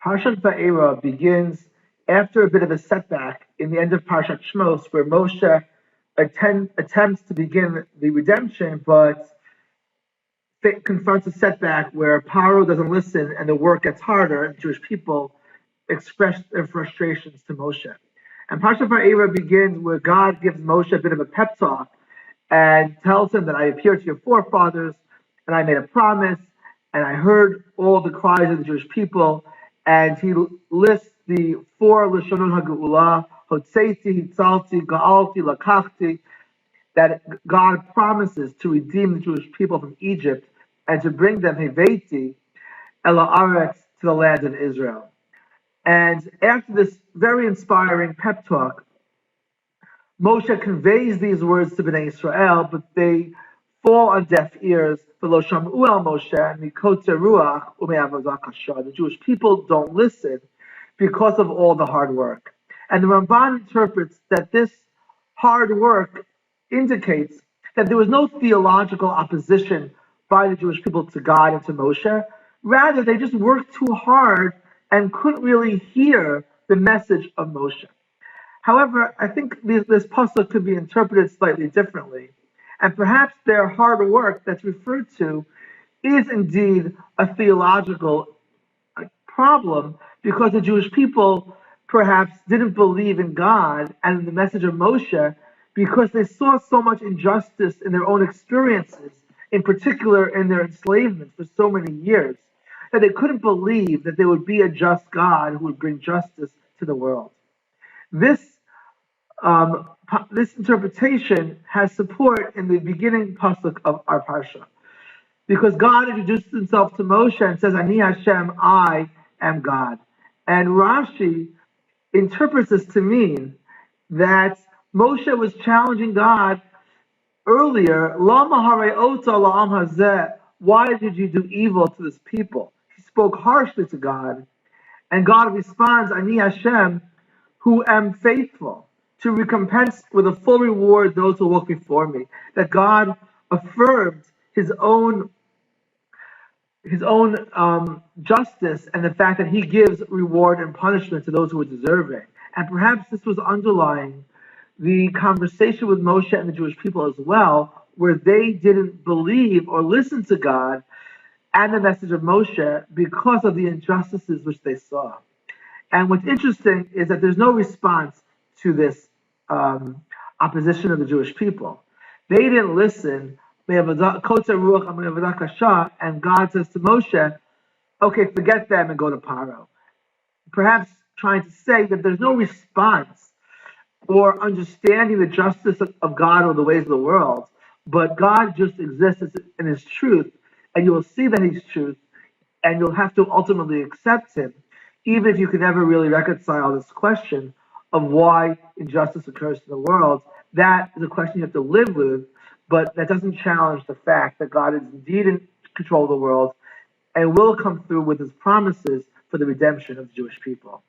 Parshat Vaera begins after a bit of a setback in the end of Parshat Shmos, where Moshe attempts to begin the redemption, but confronts a setback where Paro doesn't listen and the work gets harder, and Jewish people express their frustrations to Moshe. And Parshat Vaera begins where God gives Moshe a bit of a pep talk and tells him that I appeared to your forefathers and I made a promise and I heard all the cries of the Jewish people. And he lists the four Lashonot HaGeula, Hotzeiti, Hitzalti, Ga'alti, Lakachti, that God promises to redeem the Jewish people from Egypt and to bring them Heveiti, Ela Aretz, to the land of Israel. And after this very inspiring pep talk, Moshe conveys these words to Bnei Israel, but they fall on deaf ears. V'lo sham'u el Moshe mikotze ruach u'me'avodah kasha. The Jewish people don't listen because of all the hard work. And the Ramban interprets that this hard work indicates that there was no theological opposition by the Jewish people to God and to Moshe. Rather, they just worked too hard and couldn't really hear the message of Moshe. However, I think this pasuk could be interpreted slightly differently. And perhaps their hard work that's referred to is indeed a theological problem because the Jewish people perhaps didn't believe in God and in the message of Moshe because they saw so much injustice in their own experiences, in particular in their enslavement for so many years, that they couldn't believe that there would be a just God who would bring justice to the world. This interpretation has support in the beginning pasuk of our parsha, because God introduces himself to Moshe and says, "Ani Hashem, I am God." And Rashi interprets this to mean that Moshe was challenging God earlier. Lama hare'ota la'am hazeh. Why did you do evil to this people? He spoke harshly to God, and God responds, "Ani Hashem, who am faithful, to recompense with a full reward those who walk before me." That God affirmed his own justice and the fact that he gives reward and punishment to those who are deserving. And perhaps this was underlying the conversation with Moshe and the Jewish people as well, where they didn't believe or listen to God and the message of Moshe because of the injustices which they saw. And what's interesting is that there's no response to this opposition of the Jewish people. They didn't listen. And God says to Moshe, okay, forget them and go to Paro. Perhaps trying to say that there's no response or understanding the justice of God or the ways of the world, but God just exists in his truth, and you will see that he's truth, and you'll have to ultimately accept him, even if you can never really reconcile this question of why injustice occurs in the world. That is a question you have to live with, but that doesn't challenge the fact that God is indeed in control of the world and will come through with his promises for the redemption of the Jewish people.